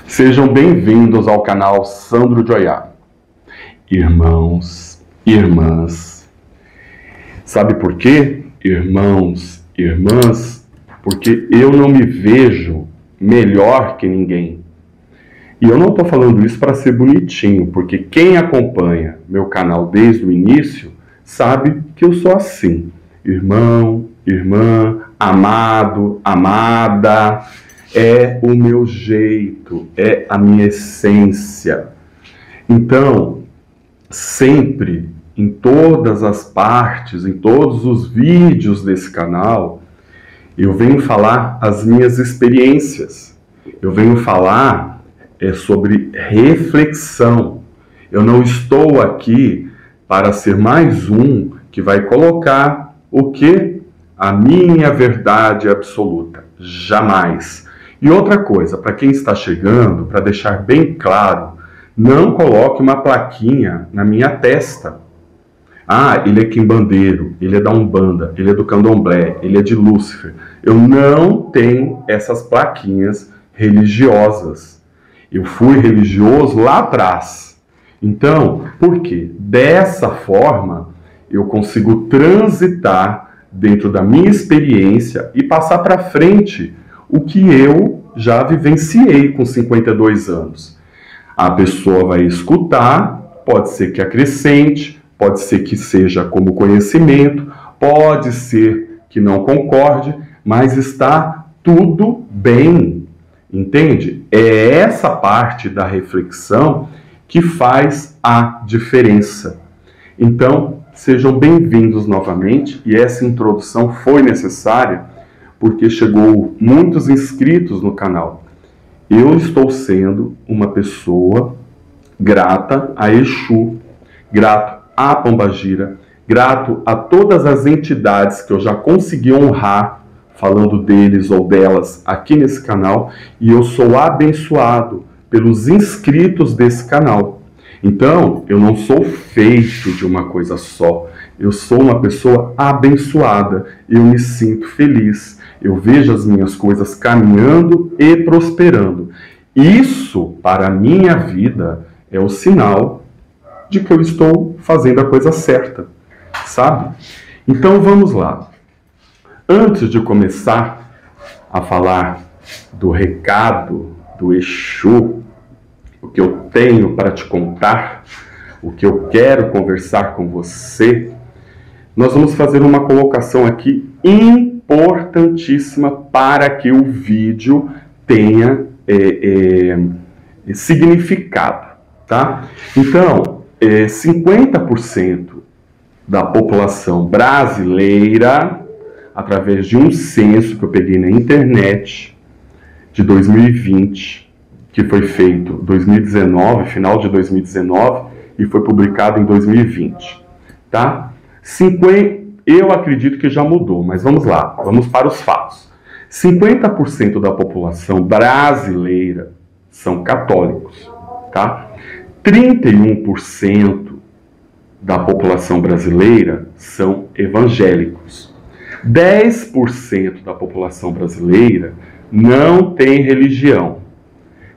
Sejam bem-vindos ao canal Sandro Joiá. Irmãos, irmãs, sabe por quê? Irmãos, irmãs, porque eu não me vejo melhor que ninguém. E eu não estou falando isso para ser bonitinho, porque quem acompanha meu canal desde o início sabe que eu sou assim. Irmão, irmã, amado, amada. É o meu jeito, é a minha essência. Então, sempre, em todas as partes, em todos os vídeos desse canal, eu venho falar as minhas experiências. Eu venho falar sobre reflexão. Eu não estou aqui para ser mais um que vai colocar o quê? A minha verdade absoluta. Jamais. E outra coisa, para quem está chegando, para deixar bem claro, não coloque uma plaquinha na minha testa. Ah, ele é quimbandeiro, ele é da Umbanda, ele é do Candomblé, ele é de Lúcifer. Eu não tenho essas plaquinhas religiosas. Eu fui religioso lá atrás. Então, por quê? Dessa forma, eu consigo transitar dentro da minha experiência e passar para frente o que eu já vivenciei com 52 anos. A pessoa vai escutar, pode ser que acrescente, pode ser que seja como conhecimento, pode ser que não concorde, mas está tudo bem, entende? É essa parte da reflexão que faz a diferença. Então, sejam bem-vindos novamente, e essa introdução foi necessária porque chegou muitos inscritos no canal. Eu estou sendo uma pessoa grata a Exu, grato a Pombagira, grato a todas as entidades que eu já consegui honrar, falando deles ou delas aqui nesse canal, e eu sou abençoado pelos inscritos desse canal. Então, eu não sou feito de uma coisa só, eu sou uma pessoa abençoada, eu me sinto feliz. Eu vejo as minhas coisas caminhando e prosperando. Isso, para a minha vida, é o sinal de que eu estou fazendo a coisa certa, sabe? Então vamos lá. Antes de começar a falar do recado do Exu, o que eu tenho para te contar, o que eu quero conversar com você, nós vamos fazer uma colocação aqui importantíssima para que o vídeo tenha significado, tá? Então, 50% da população brasileira, através de um censo que eu peguei na internet, de 2020, que foi feito em 2019, final de 2019, e foi publicado em 2020, tá? Eu acredito que já mudou, mas vamos lá, vamos para os fatos. 50% da população brasileira são católicos, tá? 31% da população brasileira são evangélicos. 10% da população brasileira não tem religião.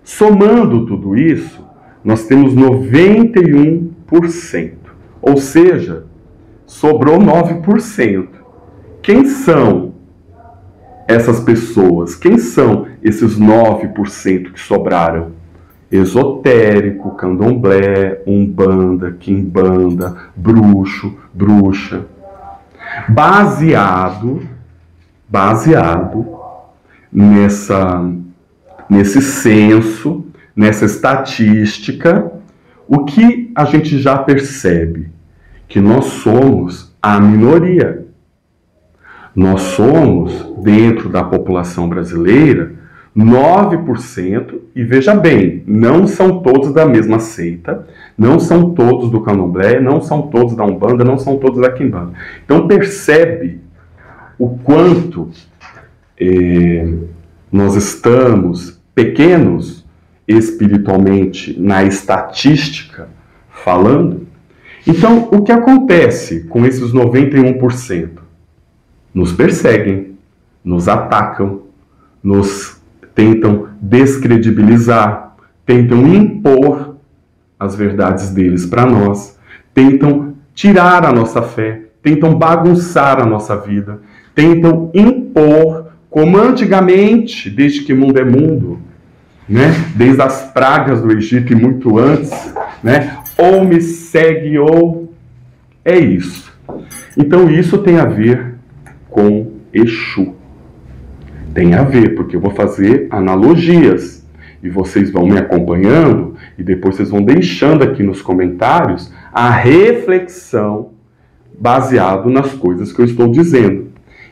Somando tudo isso, nós temos 91%, ou seja, sobrou 9%. Quem são essas pessoas? Quem são esses 9% que sobraram? Esotérico, candomblé, umbanda, quimbanda, bruxo, bruxa. Baseado nesse censo, nessa estatística, o que a gente já percebe? Que nós somos a minoria. Nós somos, dentro da população brasileira, 9%, e veja bem, não são todos da mesma seita, não são todos do candomblé, não são todos da umbanda, não são todos da quimbanda. Então percebe o quanto nós estamos pequenos espiritualmente na estatística falando. Então, o que acontece com esses 91%? Nos perseguem, nos atacam, nos tentam descredibilizar, tentam impor as verdades deles para nós, tentam tirar a nossa fé, tentam bagunçar a nossa vida, tentam impor, como antigamente, desde que mundo é mundo, né? Desde as pragas do Egito e muito antes, né? Ou me segue ou é isso. Então isso tem a ver com Exu. Tem a ver, porque eu vou fazer analogias e vocês vão me acompanhando e depois vocês vão deixando aqui nos comentários a reflexão baseado nas coisas que eu estou dizendo.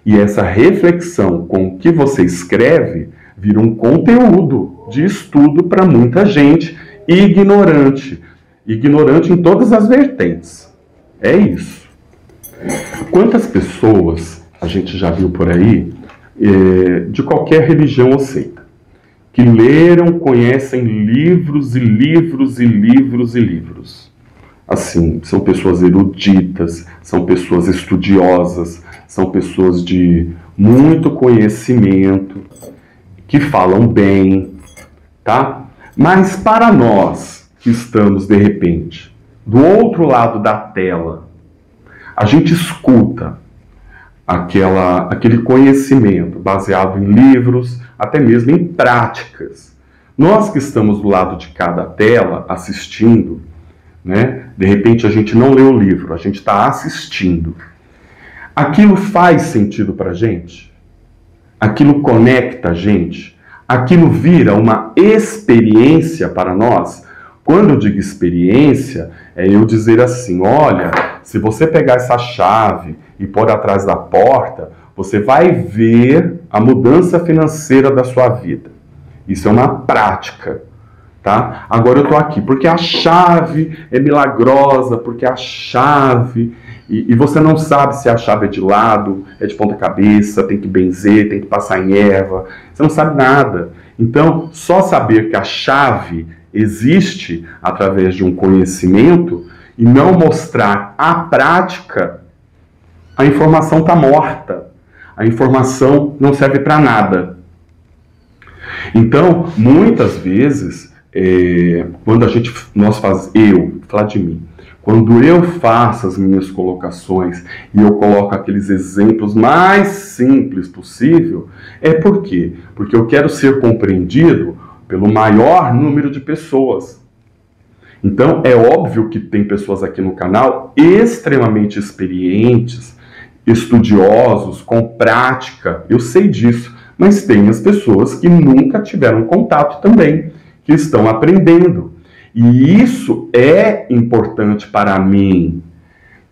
E essa reflexão com o que você escreve vira um conteúdo de estudo para muita gente ignorante. Ignorante em todas as vertentes. É isso. Quantas pessoas a gente já viu por aí, de qualquer religião ou seita, que leram, conhecem livros e livros e livros e livros. Assim, são pessoas eruditas, são pessoas estudiosas, são pessoas de muito conhecimento, que falam bem, tá? Mas para nós que estamos, de repente, do outro lado da tela, a gente escuta aquele conhecimento baseado em livros, até mesmo em práticas. Nós que estamos do lado de cada tela, assistindo, né? De repente a gente não lê o livro, a gente está assistindo. Aquilo faz sentido para a gente? Aquilo conecta a gente? Aquilo vira uma experiência para nós? Quando eu digo experiência, é eu dizer assim, olha, se você pegar essa chave e pôr atrás da porta, você vai ver a mudança financeira da sua vida. Isso é uma prática, tá? Agora eu estou aqui, porque a chave é milagrosa, porque a chave... E você não sabe se a chave é de lado, é de ponta cabeça, tem que benzer, tem que passar em erva. Você não sabe nada. Então, só saber que a chave existe através de um conhecimento e não mostrar a prática, a informação está morta. A informação não serve para nada. Então, muitas vezes, quando falar de mim, quando eu faço as minhas colocações e eu coloco aqueles exemplos mais simples possível, é por quê? Porque eu quero ser compreendido pelo maior número de pessoas. Então, é óbvio que tem pessoas aqui no canal extremamente experientes, estudiosos, com prática, eu sei disso, mas tem as pessoas que nunca tiveram contato também, que estão aprendendo. E isso é importante para mim,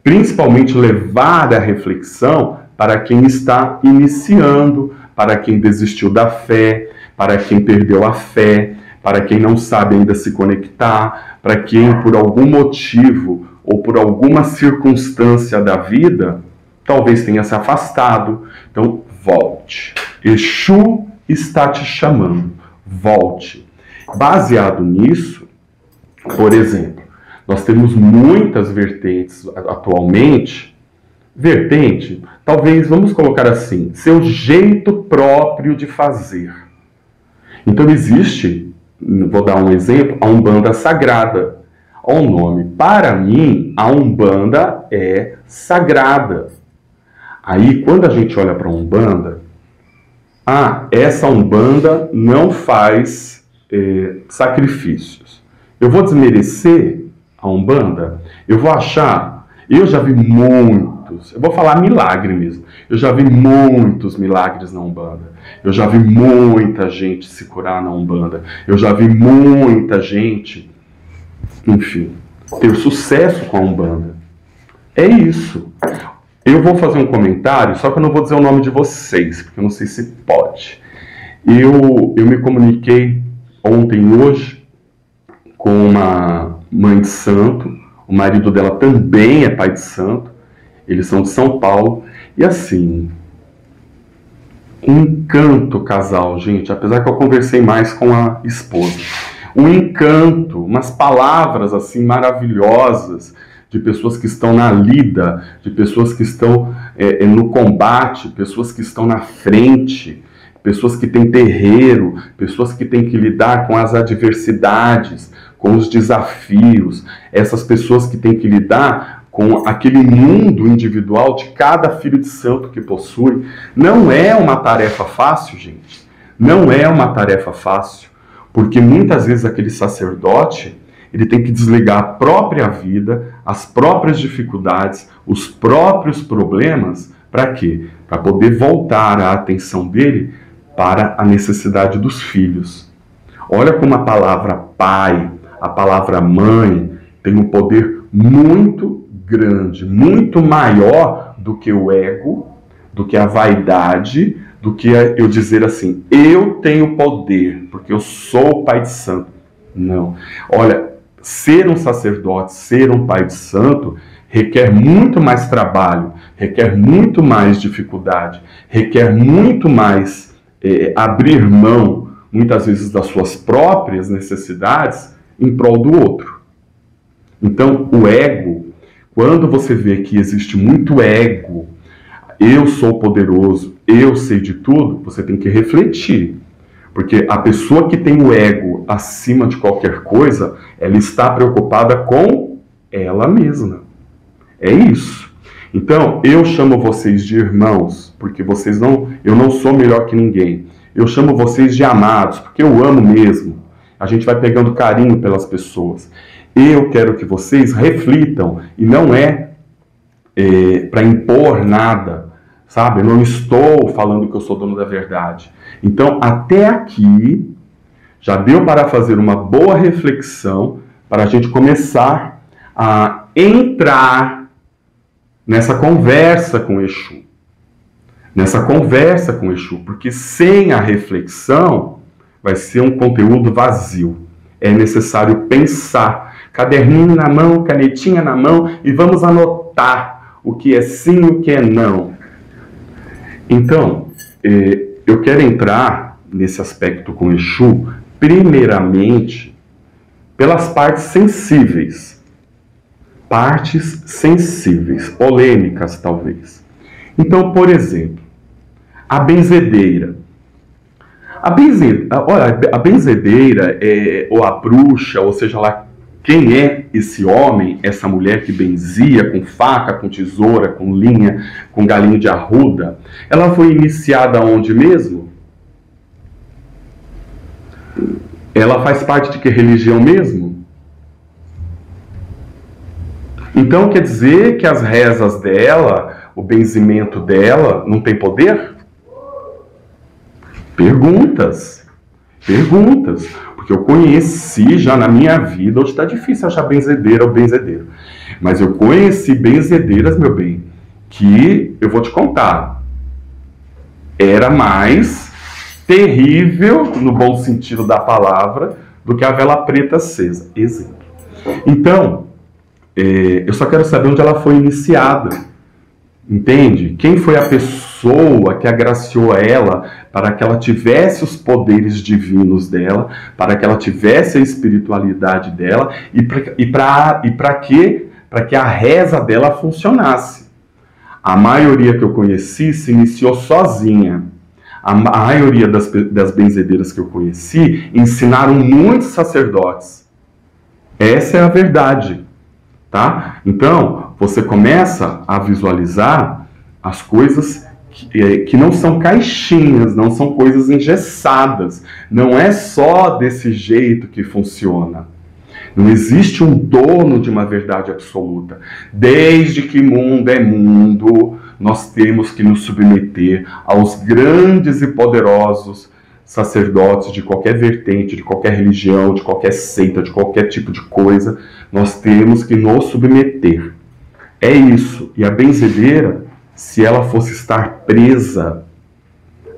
principalmente levar a reflexão para quem está iniciando, para quem desistiu da fé, para quem perdeu a fé, para quem não sabe ainda se conectar, para quem por algum motivo ou por alguma circunstância da vida, talvez tenha se afastado. Então, volte. Exu está te chamando. Volte. Baseado nisso, por exemplo, nós temos muitas vertentes atualmente. Vertente, talvez, vamos colocar assim, seu jeito próprio de fazer. Então existe, vou dar um exemplo, a Umbanda Sagrada. Olha o nome. Para mim, a Umbanda é sagrada. Aí, quando a gente olha para a Umbanda, essa Umbanda não faz sacrifícios. Eu vou desmerecer a Umbanda? Eu vou achar... Eu já vi muitos... Eu vou falar milagre mesmo. Eu já vi muitos milagres na Umbanda. Eu já vi muita gente se curar na Umbanda. Eu já vi muita gente, enfim, ter sucesso com a Umbanda. É isso. Eu vou fazer um comentário, só que eu não vou dizer o nome de vocês, porque eu não sei se pode. Eu me comuniquei ontem e hoje com uma mãe de santo, o marido dela também é pai de santo, eles são de São Paulo, e assim, um encanto casal, gente, apesar que eu conversei mais com a esposa. Um encanto, umas palavras assim maravilhosas, de pessoas que estão na lida, de pessoas que estão no combate, pessoas que estão na frente, pessoas que têm terreiro, pessoas que têm que lidar com as adversidades, com os desafios, essas pessoas que têm que lidar com aquele mundo individual de cada filho de santo que possui. Não é uma tarefa fácil, gente. Não é uma tarefa fácil, porque muitas vezes aquele sacerdote, ele tem que desligar a própria vida, as próprias dificuldades, os próprios problemas, para quê? Para poder voltar a atenção dele para a necessidade dos filhos. Olha como a palavra pai, a palavra mãe, tem um poder muito grande, muito maior do que o ego, do que a vaidade, do que eu dizer assim, eu tenho poder, porque eu sou o pai de santo. Não. Olha, ser um sacerdote, ser um pai de santo, requer muito mais trabalho, requer muito mais dificuldade, requer muito mais abrir mão, muitas vezes, das suas próprias necessidades em prol do outro. Então, o ego, quando você vê que existe muito ego, eu sou poderoso, eu sei de tudo, você tem que refletir. Porque a pessoa que tem o ego acima de qualquer coisa, ela está preocupada com ela mesma. É isso. Então, eu chamo vocês de irmãos, porque eu não sou melhor que ninguém. Eu chamo vocês de amados, porque eu amo mesmo. A gente vai pegando carinho pelas pessoas. Eu quero que vocês reflitam, e não para impor nada, sabe? Eu não estou falando que eu sou dono da verdade. Então, até aqui, já deu para fazer uma boa reflexão para a gente começar a entrar nessa conversa com Exu. Nessa conversa com Exu, porque sem a reflexão vai ser um conteúdo vazio. É necessário pensar. Caderninho na mão, canetinha na mão, e vamos anotar o que é sim e o que é não. Então, eu quero entrar nesse aspecto com Exu, primeiramente, pelas partes sensíveis. Partes sensíveis, polêmicas talvez. Então, por exemplo, a benzedeira. A benzedeira, ou a bruxa, ou seja lá, quem é esse homem, essa mulher que benzia com faca, com tesoura, com linha, com galinho de arruda, ela foi iniciada onde mesmo? Ela faz parte de que religião mesmo? Então quer dizer que as rezas dela, o benzimento dela, não tem poder? Perguntas. Porque eu conheci já na minha vida, hoje está difícil achar benzedeira ou benzedeiro, mas eu conheci benzedeiras, meu bem, que eu vou te contar, era mais terrível, no bom sentido da palavra, do que a vela preta acesa. Exemplo. Então, eu só quero saber onde ela foi iniciada. Entende? Quem foi a pessoa que agraciou ela para que ela tivesse os poderes divinos dela, para que ela tivesse a espiritualidade dela e para que a reza dela funcionasse. A maioria que eu conheci se iniciou sozinha. A maioria das benzedeiras que eu conheci ensinaram muitos sacerdotes. Essa é a verdade, tá? Então, você começa a visualizar as coisas que não são caixinhas, não são coisas engessadas. Não é só desse jeito que funciona. Não existe um dono de uma verdade absoluta. Desde que mundo é mundo, nós temos que nos submeter aos grandes e poderosos sacerdotes de qualquer vertente, de qualquer religião, de qualquer seita, de qualquer tipo de coisa. Nós temos que nos submeter. É isso. E a benzedeira, se ela fosse estar presa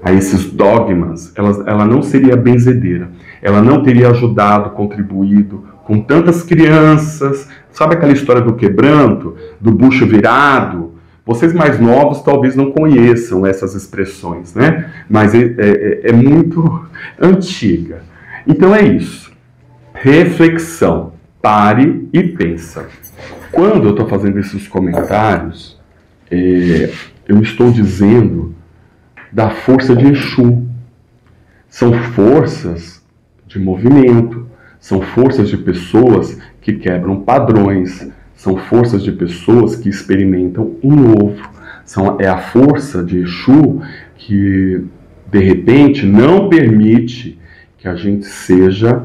a esses dogmas, ela não seria benzedeira. Ela não teria ajudado, contribuído com tantas crianças. Sabe aquela história do quebranto, do bucho virado? Vocês mais novos talvez não conheçam essas expressões, né? Mas é muito antiga. Então é isso. Reflexão. Pare e pensa. Quando eu estou fazendo esses comentários, eu estou dizendo da força de Exu. São forças de movimento, são forças de pessoas que quebram padrões, são forças de pessoas que experimentam o novo. É a força de Exu que, de repente, não permite que a gente seja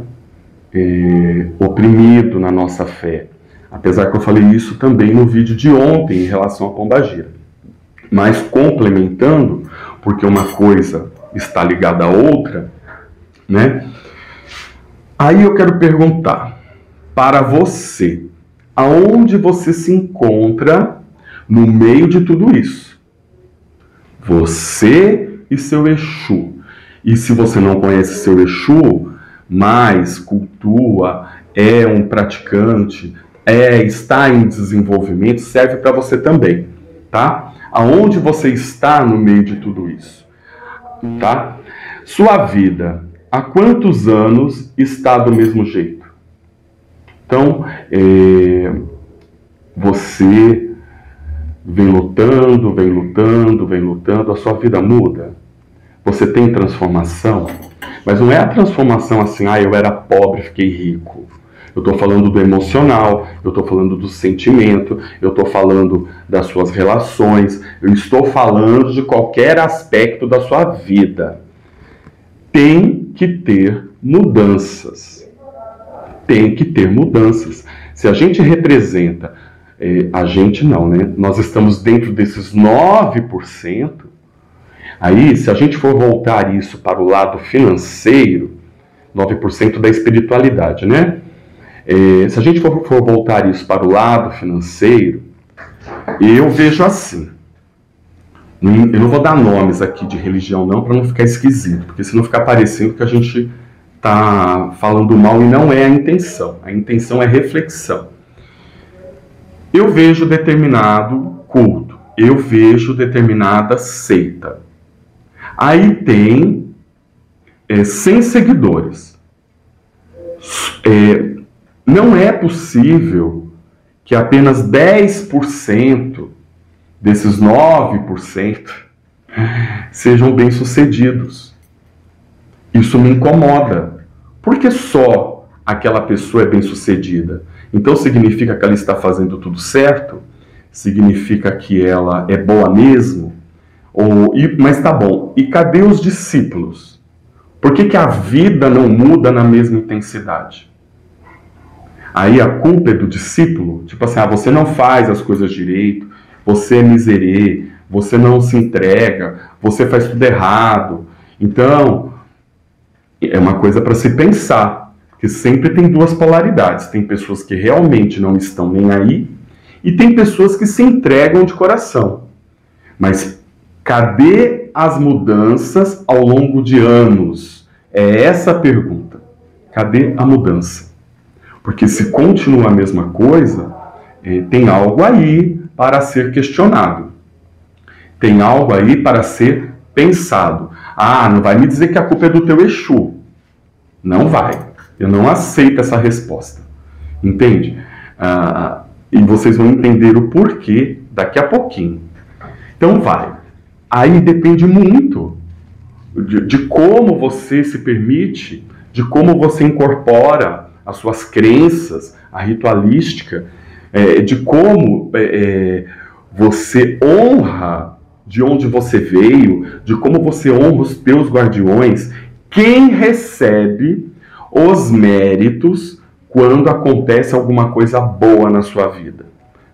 oprimido na nossa fé. Apesar que eu falei isso também no vídeo de ontem em relação à pombagira. Mas complementando, porque uma coisa está ligada à outra, né? Aí eu quero perguntar para você, aonde você se encontra no meio de tudo isso? Você e seu Exu. E se você não conhece seu Exu, mas cultua, é um praticante, está em desenvolvimento, serve para você também, tá? Aonde você está no meio de tudo isso, tá? Sua vida, há quantos anos está do mesmo jeito? Então, você vem lutando, a sua vida muda? Você tem transformação? Mas não é a transformação assim, eu era pobre, fiquei rico. Eu estou falando do emocional, eu estou falando do sentimento, eu estou falando das suas relações, eu estou falando de qualquer aspecto da sua vida. Tem que ter mudanças. Tem que ter mudanças. Se a gente representa, a gente não, né? Nós estamos dentro desses 9%. Aí, se a gente for voltar isso para o lado financeiro, 9% da espiritualidade, né? Se a gente for voltar isso para o lado financeiro, eu vejo assim. Eu não vou dar nomes aqui de religião não, para não ficar esquisito, porque senão fica parecendo que a gente está falando mal e não é a intenção. A intenção é reflexão. Eu vejo determinado culto, eu vejo determinada seita. Aí tem 100 seguidores. Não é possível que apenas 10% desses 9% sejam bem-sucedidos. Isso me incomoda. Porque só aquela pessoa é bem-sucedida? Então significa que ela está fazendo tudo certo? Significa que ela é boa mesmo? Mas tá bom, e cadê os discípulos? Por que a vida não muda na mesma intensidade? Aí a culpa é do discípulo? Tipo assim, você não faz as coisas direito, você é miserê, você não se entrega, você faz tudo errado. Então, é uma coisa para se pensar, que sempre tem duas polaridades. Tem pessoas que realmente não estão nem aí, e tem pessoas que se entregam de coração. Mas cadê as mudanças ao longo de anos? É essa a pergunta. Cadê a mudança? Porque se continua a mesma coisa, tem algo aí para ser questionado. Tem algo aí para ser pensado. Não vai me dizer que a culpa é do teu Exu. Não vai. Eu não aceito essa resposta. Entende? E vocês vão entender o porquê daqui a pouquinho. Então vai. Aí depende muito de como você se permite, de como você incorpora as suas crenças, a ritualística, de como você honra de onde você veio, de como você honra os teus guardiões. Quem recebe os méritos quando acontece alguma coisa boa na sua vida?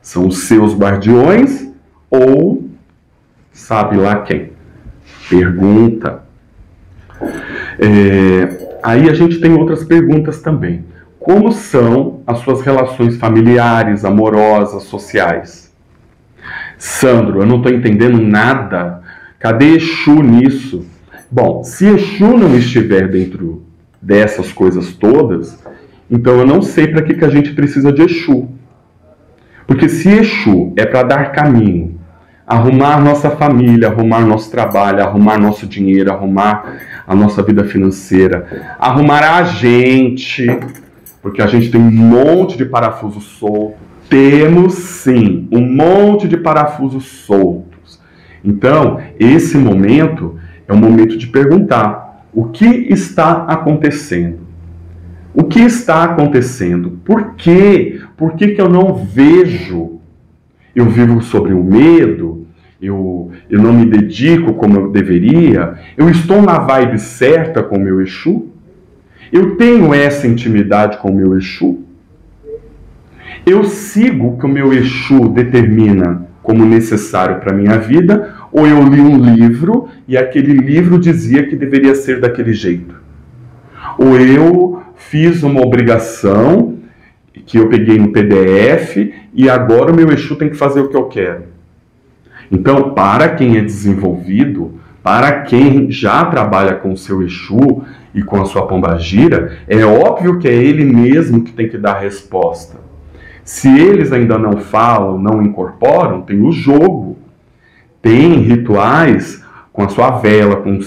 São os seus guardiões ou sabe lá quem? Pergunta. Aí a gente tem outras perguntas também. Como são as suas relações familiares, amorosas, sociais? Sandro, eu não estou entendendo nada. Cadê Exu nisso? Bom, se Exu não estiver dentro dessas coisas todas, então eu não sei para que a gente precisa de Exu. Porque se Exu é para dar caminho, arrumar nossa família, arrumar nosso trabalho, arrumar nosso dinheiro, arrumar a nossa vida financeira, arrumar a gente, Porque a gente tem um monte de parafuso solto. Temos sim um monte de parafusos soltos. Então, esse momento é o momento de perguntar: o que está acontecendo? O que está acontecendo? Por quê? Por que que eu não vejo? Eu vivo sobre o medo? Eu não me dedico como eu deveria? Eu estou na vibe certa com o meu Exu? Eu tenho essa intimidade com o meu Exu? Eu sigo o que o meu Exu determina como necessário para a minha vida? Ou eu li um livro e aquele livro dizia que deveria ser daquele jeito? Ou eu fiz uma obrigação que eu peguei no PDF e agora o meu Exu tem que fazer o que eu quero? Então, para quem é desenvolvido, para quem já trabalha com o seu Exu e com a sua pombagira, é óbvio que é ele mesmo que tem que dar a resposta. Se eles ainda não falam, não incorporam, tem o jogo. Tem rituais com a sua vela, com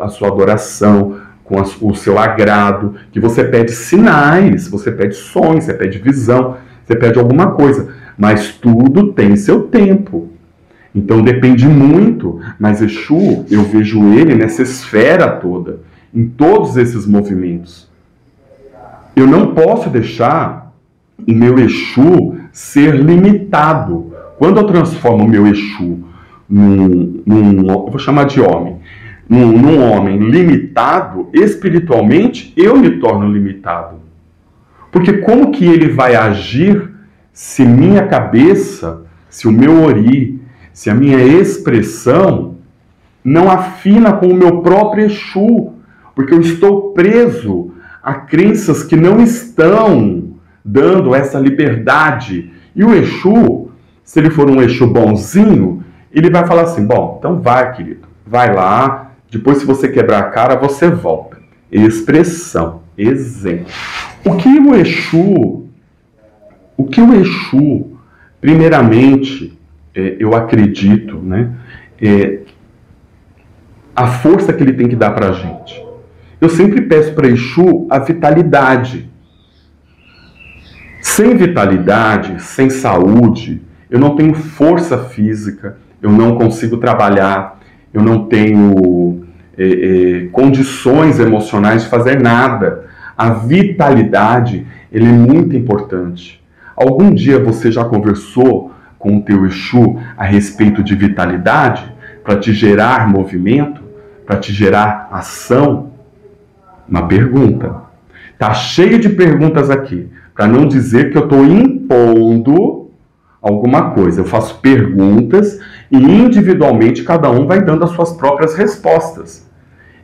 a sua adoração, com o seu agrado, que você pede sinais, você pede sonhos, você pede visão, você pede alguma coisa. Mas tudo tem seu tempo. Então depende muito, mas Exu, eu vejo ele nessa esfera toda, em todos esses movimentos. Eu não posso deixar o meu Exu ser limitado. Quando eu transformo o meu Exu eu vou chamar de homem, num homem limitado, espiritualmente, eu me torno limitado. Porque como que ele vai agir se minha cabeça, se o meu ori, se a minha expressão não afina com o meu próprio Exu? Porque eu estou preso a crenças que não estão dando essa liberdade. E o Exu, se ele for um Exu bonzinho, ele vai falar assim: bom, então vai, querido, vai lá, depois se você quebrar a cara, você volta. Expressão, exemplo. O que o Exu, primeiramente, eu acredito, né, a força que ele tem que dar para a gente. Eu sempre peço para Exu a vitalidade. Sem vitalidade, sem saúde, eu não tenho força física, eu não consigo trabalhar, eu não tenho condições emocionais de fazer nada. A vitalidade, ele é muito importante. Algum dia você já conversou com o teu Exu a respeito de vitalidade? Para te gerar movimento? Para te gerar ação? Uma pergunta. Tá cheio de perguntas aqui, para não dizer que eu estou impondo alguma coisa. Eu faço perguntas e individualmente cada um vai dando as suas próprias respostas.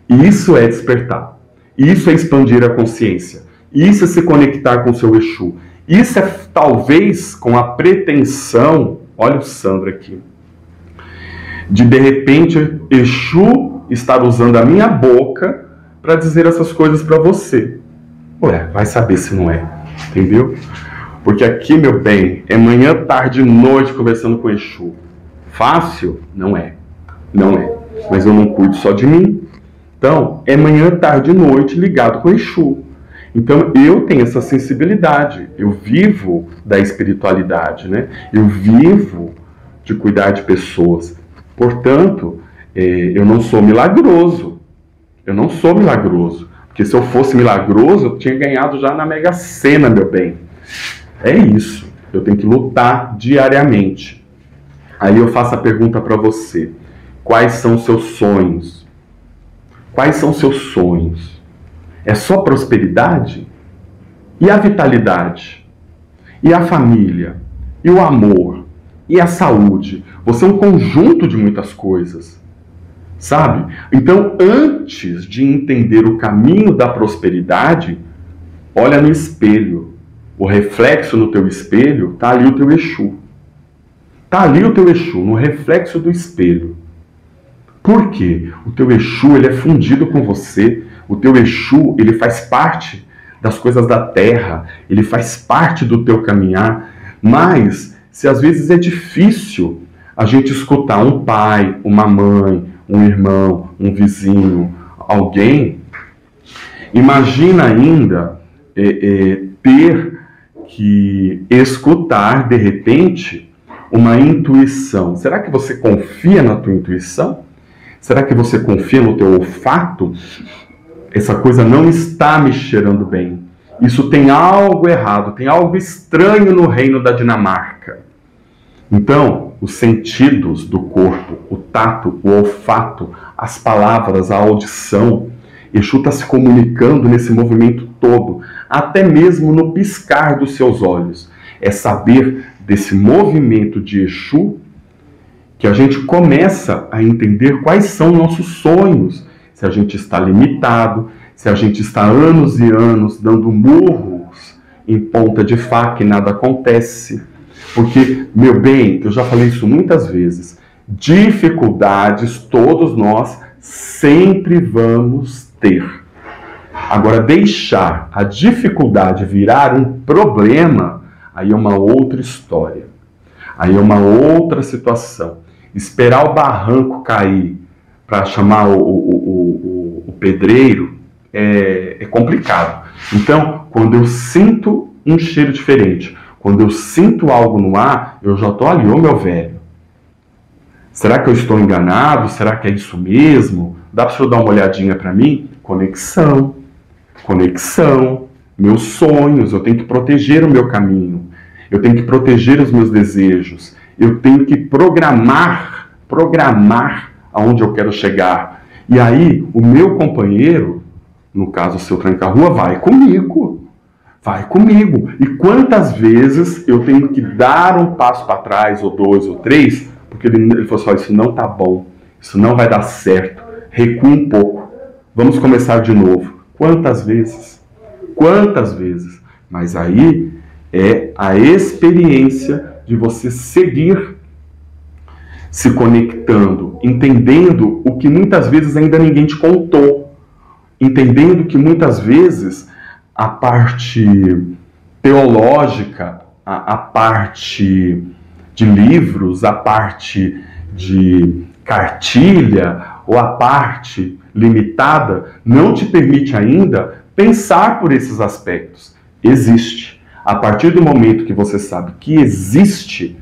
Isso é despertar. Isso é expandir a consciência. Isso é se conectar com o seu Exu. Isso é talvez com a pretensão, olha o Sandro aqui, de repente Exu estar usando a minha boca para dizer essas coisas para você. Ué, vai saber se não é, entendeu? Porque aqui, meu bem, é manhã, tarde e noite conversando com Exu. Fácil? Não é. Não é. Mas eu não cuido só de mim. Então, é manhã, tarde e noite ligado com Exu. Então, eu tenho essa sensibilidade. Eu vivo da espiritualidade, né? Eu vivo de cuidar de pessoas. Portanto, eu não sou milagroso. Eu não sou milagroso. Porque se eu fosse milagroso, eu tinha ganhado já na Mega Sena, meu bem. É isso. Eu tenho que lutar diariamente. Aí eu faço a pergunta para você. Quais são os seus sonhos? Quais são os seus sonhos? É só prosperidade? E a vitalidade? E a família? E o amor? E a saúde? Você é um conjunto de muitas coisas. Sabe? Então, antes de entender o caminho da prosperidade, olha no espelho. O reflexo no teu espelho, está ali o teu Exu. Está ali o teu Exu, no reflexo do espelho. Por quê? O teu Exu, ele é fundido com você. O teu Exu, ele faz parte das coisas da terra. Ele faz parte do teu caminhar. Mas, se às vezes é difícil a gente escutar um pai, uma mãe, um irmão, um vizinho, alguém, imagina ainda ter que escutar, de repente, uma intuição. Será que você confia na tua intuição? Será que você confia no teu olfato? Essa coisa não está me cheirando bem. Isso tem algo errado, tem algo estranho no reino da Dinamarca. Então, os sentidos do corpo, o tato, o olfato, as palavras, a audição, Exu está se comunicando nesse movimento todo, até mesmo no piscar dos seus olhos. É saber desse movimento de Exu que a gente começa a entender quais são nossos sonhos, se a gente está limitado, se a gente está anos e anos dando murros em ponta de faca e nada acontece. Porque, meu bem, eu já falei isso muitas vezes, dificuldades todos nós sempre vamos ter. Agora, deixar a dificuldade virar um problema, aí é uma outra história. Aí é uma outra situação. Esperar o barranco cair para chamar o pedreiro é complicado. Então, quando eu sinto um cheiro diferente, quando eu sinto algo no ar, eu já estou ali, ô meu velho. Será que eu estou enganado? Será que é isso mesmo? Dá para você dar uma olhadinha para mim? Conexão, meus sonhos, eu tenho que proteger o meu caminho, eu tenho que proteger os meus desejos, eu tenho que programar aonde eu quero chegar. E aí, o meu companheiro, no caso o seu tranca-rua, vai comigo. E quantas vezes eu tenho que dar um passo para trás, ou dois, ou três, porque ele falou assim, isso não tá bom, isso não vai dar certo, recua um pouco, vamos começar de novo. Quantas vezes? Mas aí é a experiência de você seguir se conectando, entendendo o que muitas vezes ainda ninguém te contou, entendendo que muitas vezes a parte teológica, a parte de livros, a parte de cartilha ou a parte limitada não te permite ainda pensar por esses aspectos. Existe. A partir do momento que você sabe que existe,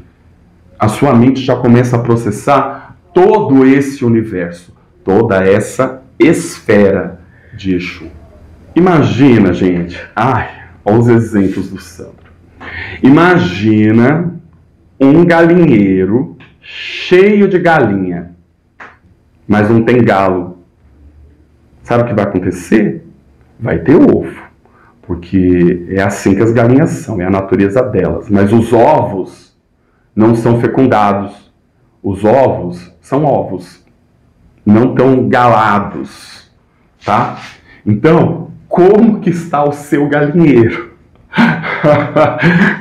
a sua mente já começa a processar todo esse universo, toda essa esfera de Exu. Imagina, gente, olha os exemplos do Sandro. Imagina um galinheiro cheio de galinha, mas não tem galo. Sabe o que vai acontecer? Vai ter ovo, porque é assim que as galinhas são, é a natureza delas. Mas os ovos não são fecundados. Os ovos são ovos, não tão galados, tá? Então, como que está o seu galinheiro?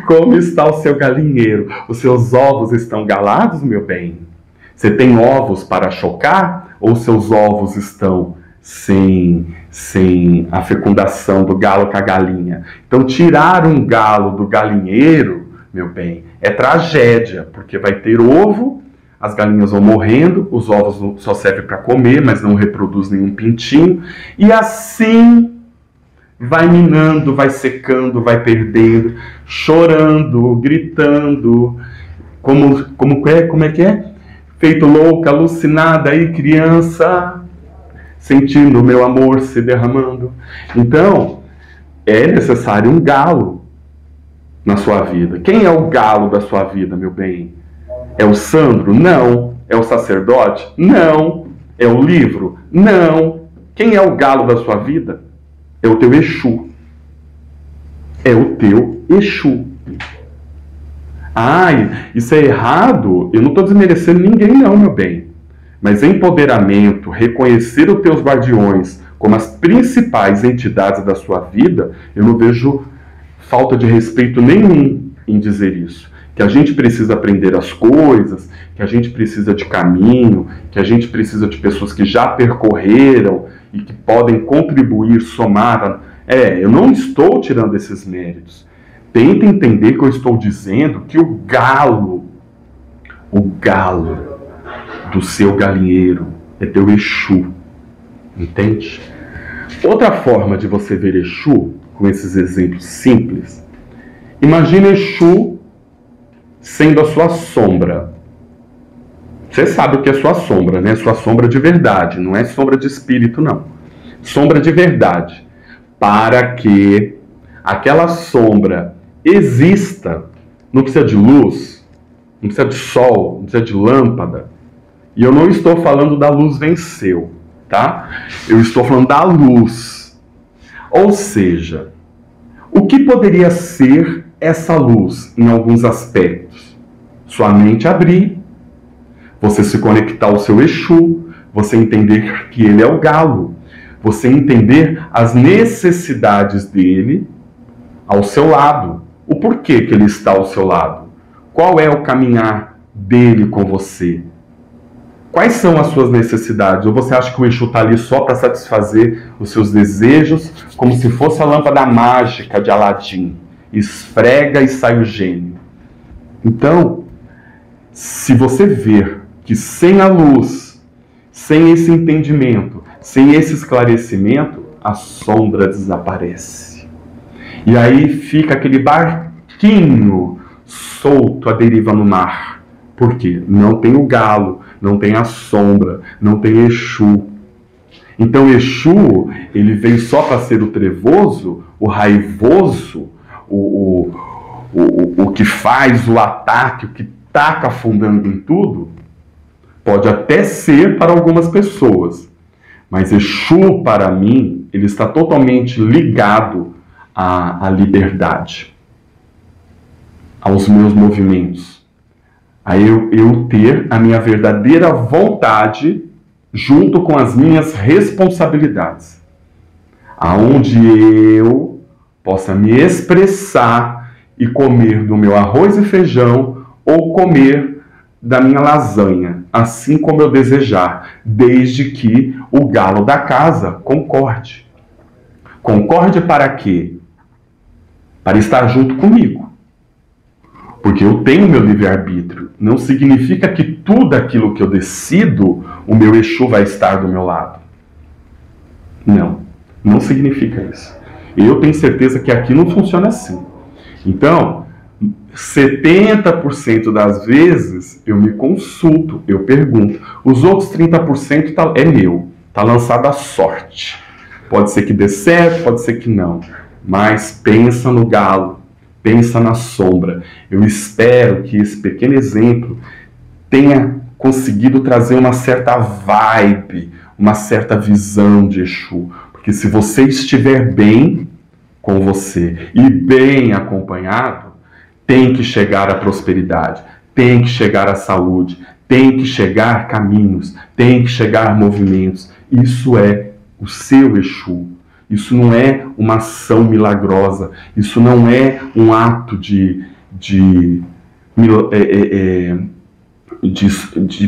Como está o seu galinheiro? Os seus ovos estão galados, meu bem? Você tem ovos para chocar? Ou seus ovos estão sem a fecundação do galo com a galinha? Então, tirar um galo do galinheiro, meu bem, é tragédia, porque vai ter ovo, as galinhas vão morrendo, os ovos só servem para comer, mas não reproduz nenhum pintinho, e assim vai minando, vai secando, vai perdendo, chorando, gritando, como é que é? Feito louca, alucinada aí, criança, sentindo o meu amor se derramando. Então, é necessário um galo na sua vida. Quem é o galo da sua vida, meu bem? É o Sandro? Não. É o sacerdote? Não. É o livro? Não. Quem é o galo da sua vida? É o teu Exu. É o teu Exu. Isso é errado? Eu não estou desmerecendo ninguém não, meu bem. Mas empoderamento, reconhecer os teus guardiões como as principais entidades da sua vida, eu não vejo falta de respeito nenhum em dizer isso. Que a gente precisa aprender as coisas, que a gente precisa de caminho, que a gente precisa de pessoas que já percorreram e que podem contribuir, somar. Eu não estou tirando esses méritos. Tenta entender que eu estou dizendo que o galo do seu galinheiro é teu Exu. Entende? Outra forma de você ver Exu, com esses exemplos simples. Imagina Exu sendo a sua sombra. Você sabe o que é sua sombra, né? Sua sombra de verdade, não é sombra de espírito, não. Sombra de verdade. Para que aquela sombra exista, não precisa de luz, não precisa de sol, não precisa de lâmpada. E eu não estou falando da luz venceu, tá? Eu estou falando da luz. Ou seja, o que poderia ser essa luz em alguns aspectos? Sua mente abrir, você se conectar ao seu Exu, você entender que ele é o galo, você entender as necessidades dele ao seu lado. O porquê que ele está ao seu lado? Qual é o caminhar dele com você? Quais são as suas necessidades? Ou você acha que o Exu está ali só para satisfazer os seus desejos, como se fosse a lâmpada mágica de Aladim? Esfrega e sai o gênio. Então, se você ver que sem a luz, sem esse entendimento, sem esse esclarecimento, a sombra desaparece. E aí fica aquele barquinho solto à deriva no mar. Por quê? Não tem o galo, não tem a sombra, não tem Exu. Então Exu, ele veio só para ser o trevoso, o raivoso, o que faz o ataque, o que taca afundando em tudo. Pode até ser para algumas pessoas, mas Exu, para mim, ele está totalmente ligado à liberdade, aos meus movimentos. A eu ter a minha verdadeira vontade junto com as minhas responsabilidades. Aonde eu possa me expressar e comer do meu arroz e feijão ou comer da minha lasanha, assim como eu desejar, desde que o galo da casa concorde. Concorde para quê? Para estar junto comigo. Porque eu tenho meu livre-arbítrio. Não significa que tudo aquilo que eu decido, o meu Exu vai estar do meu lado. Não, não significa isso. Eu tenho certeza que aqui não funciona assim. Então, 70% das vezes eu me consulto, eu pergunto. Os outros 30% é meu, está lançado à sorte. Pode ser que dê certo, pode ser que não. Mas pensa no galo, pensa na sombra. Eu espero que esse pequeno exemplo tenha conseguido trazer uma certa vibe, uma certa visão de Exu. Porque se você estiver bem com você e bem acompanhado, tem que chegar a prosperidade, tem que chegar a saúde, tem que chegar caminhos, tem que chegar movimentos. Isso é o seu Exu. Isso não é uma ação milagrosa. Isso não é um ato de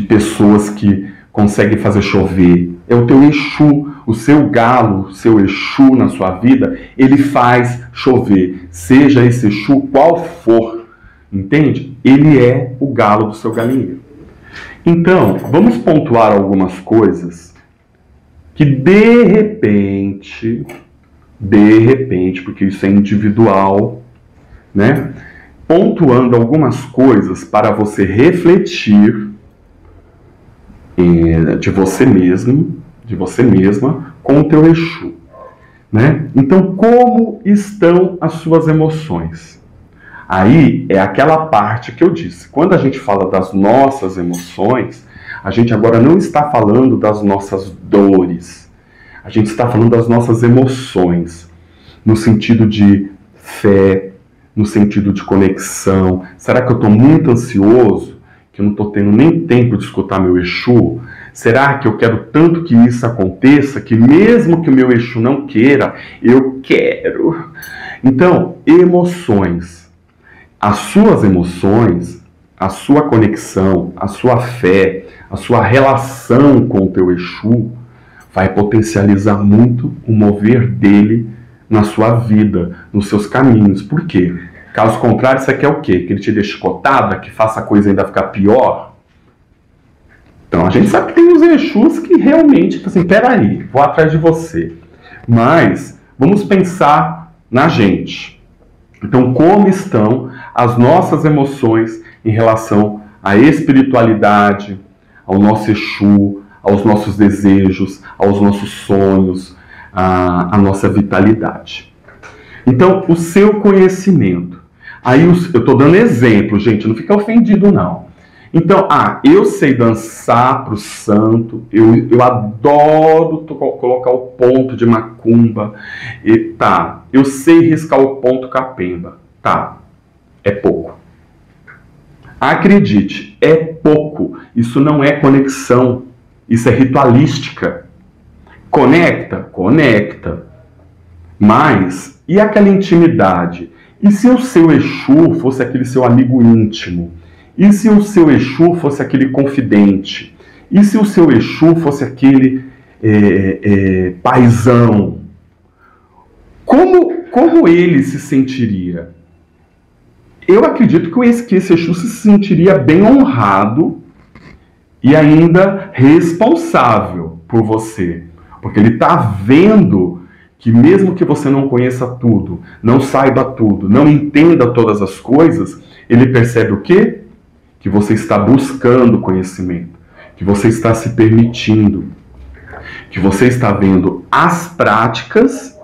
pessoas que conseguem fazer chover. É o teu Exu, o seu galo, o seu Exu na sua vida, ele faz chover. Seja esse Exu qual for, entende? Ele é o galo do seu galinheiro. Então, vamos pontuar algumas coisas que de repente, porque isso é individual, né? Pontuando algumas coisas para você refletir de você mesmo, de você mesma, com o teu Exu, né? Então, como estão as suas emoções? Aí é aquela parte que eu disse. Quando a gente fala das nossas emoções, a gente agora não está falando das nossas dores. A gente está falando das nossas emoções, no sentido de fé, no sentido de conexão. Será que eu estou muito ansioso, que eu não estou tendo nem tempo de escutar meu Exu? Será que eu quero tanto que isso aconteça, que mesmo que o meu Exu não queira, eu quero? Então, emoções. As suas emoções, a sua conexão, a sua fé, a sua relação com o teu Exu vai potencializar muito o mover dele na sua vida, nos seus caminhos. Por quê? Caso contrário, isso aqui é o quê? Que ele te deixe chicotada, que faça a coisa ainda ficar pior? Então, a gente sabe que tem os Exus que realmente, assim, peraí, vou atrás de você. Mas, vamos pensar na gente. Então, como estão as nossas emoções em relação à espiritualidade, ao nosso Exu, aos nossos desejos, aos nossos sonhos, à nossa vitalidade. Então, o seu conhecimento. Aí eu estou dando exemplo, gente, não fica ofendido não. Então, eu sei dançar para o santo, eu adoro colocar o ponto de macumba, eu sei riscar o ponto capemba, é pouco. Acredite, é pouco, isso não é conexão, isso é ritualística. Conecta? Conecta. Mas, e aquela intimidade? E se o seu Exu fosse aquele seu amigo íntimo? E se o seu Exu fosse aquele confidente? E se o seu Exu fosse aquele paizão? Como ele se sentiria? Eu acredito que esse Exu se sentiria bem honrado e ainda responsável por você. Porque ele está vendo que mesmo que você não conheça tudo, não saiba tudo, não entenda todas as coisas, ele percebe o quê? Que você está buscando conhecimento, que você está se permitindo, que você está vendo as práticas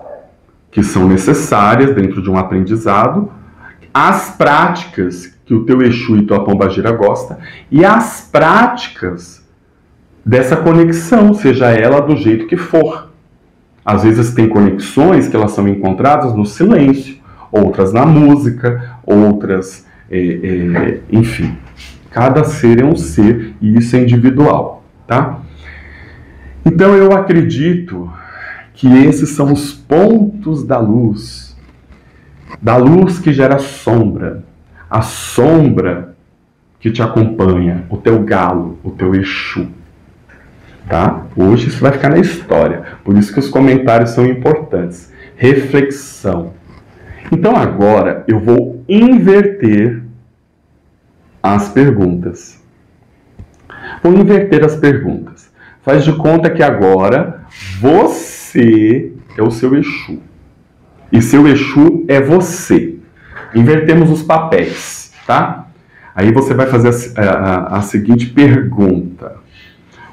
que são necessárias dentro de um aprendizado, as práticas que o teu Exu e tua pombagira gosta e as práticas dessa conexão, seja ela do jeito que for. Às vezes tem conexões que elas são encontradas no silêncio, outras na música, outras, enfim. Cada ser é um ser e isso é individual, tá? Então eu acredito que esses são os pontos da luz que gera sombra, a sombra que te acompanha, o teu galo, o teu Exu, tá? Hoje isso vai ficar na história, por isso que os comentários são importantes. Reflexão. Então agora eu vou inverter as perguntas. Vou inverter as perguntas. Faz de conta que agora você é o seu Exu. E seu Exu é você. Invertemos os papéis, tá? Aí você vai fazer a seguinte pergunta.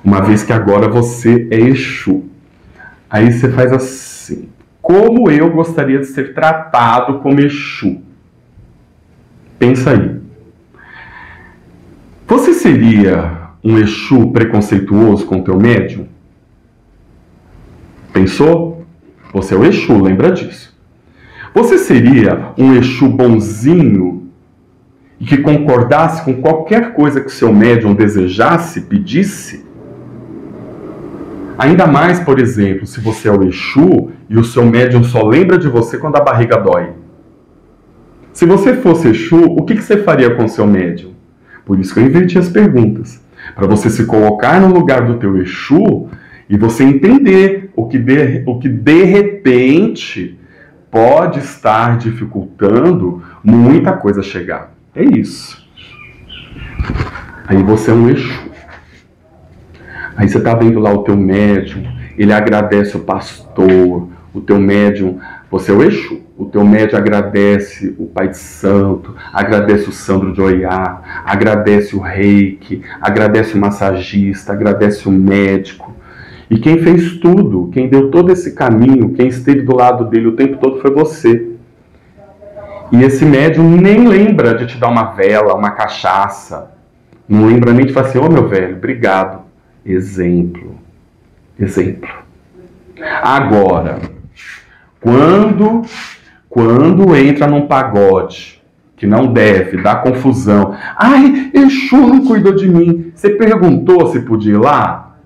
Uma vez que agora você é Exu. Aí você faz assim. Como eu gostaria de ser tratado como Exu? Pensa aí. Você seria um Exu preconceituoso com o teu médium? Pensou? Você é o Exu, lembra disso. Você seria um Exu bonzinho e que concordasse com qualquer coisa que seu médium desejasse, pedisse? Ainda mais, por exemplo, se você é o Exu e o seu médium só lembra de você quando a barriga dói. Se você fosse Exu, o que você faria com o seu médium? Por isso que eu inverti as perguntas. Para você se colocar no lugar do teu Exu e você entender o que de repente pode estar dificultando muita coisa chegar. É isso. Aí você é um Exu. Aí você está vendo lá o teu médium, ele agradece o pastor, o teu médium, você é o Exu. O teu médium agradece o Pai de Santo, agradece o Sandro de Oiá, agradece o reiki, agradece o massagista, agradece o médico. E quem fez tudo, quem deu todo esse caminho, quem esteve do lado dele o tempo todo foi você. E esse médium nem lembra de te dar uma vela, uma cachaça. Não lembra nem de falar assim, ô meu velho, obrigado. Exemplo. Exemplo. Agora, quando entra num pagode que não deve, dá confusão. Ai, Exu não cuidou de mim. Você perguntou se podia ir lá?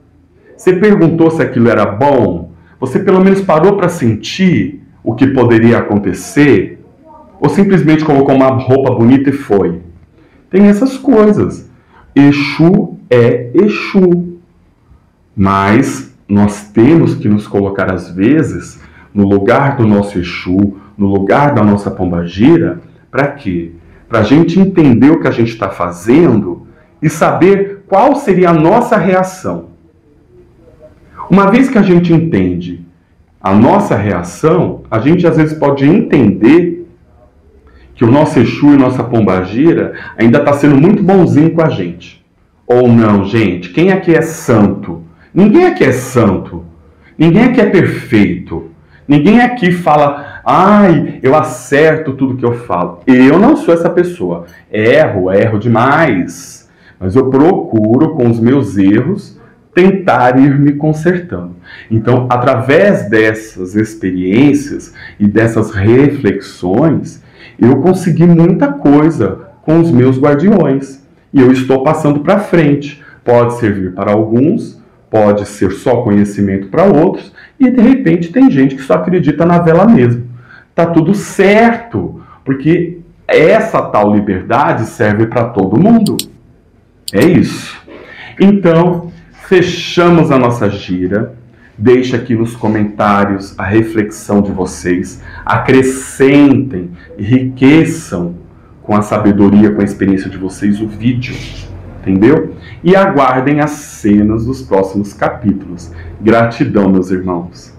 Você perguntou se aquilo era bom? Você pelo menos parou para sentir o que poderia acontecer? Ou simplesmente colocou uma roupa bonita e foi? Tem essas coisas. Exu é Exu. Mas nós temos que nos colocar às vezes no lugar do nosso Exu, no lugar da nossa pombagira, para quê? Para a gente entender o que a gente está fazendo e saber qual seria a nossa reação. Uma vez que a gente entende a nossa reação, a gente às vezes pode entender que o nosso Exu e nossa pombagira ainda está sendo muito bonzinho com a gente. Ou não, gente? Quem aqui é santo? Ninguém aqui é santo. Ninguém aqui é perfeito. Ninguém aqui fala, ai, eu acerto tudo que eu falo. Eu não sou essa pessoa. Erro demais. Mas eu procuro, com os meus erros, tentar ir me consertando. Então, através dessas experiências e dessas reflexões, eu consegui muita coisa com os meus guardiões. E eu estou passando para frente. Pode servir para alguns, pode ser só conhecimento para outros, e de repente tem gente que só acredita na vela mesmo. Tá tudo certo, porque essa tal liberdade serve para todo mundo. É isso. Então, fechamos a nossa gira. Deixe aqui nos comentários a reflexão de vocês. Acrescentem, enriqueçam com a sabedoria, com a experiência de vocês o vídeo. Entendeu? E aguardem as cenas dos próximos capítulos. Gratidão, meus irmãos.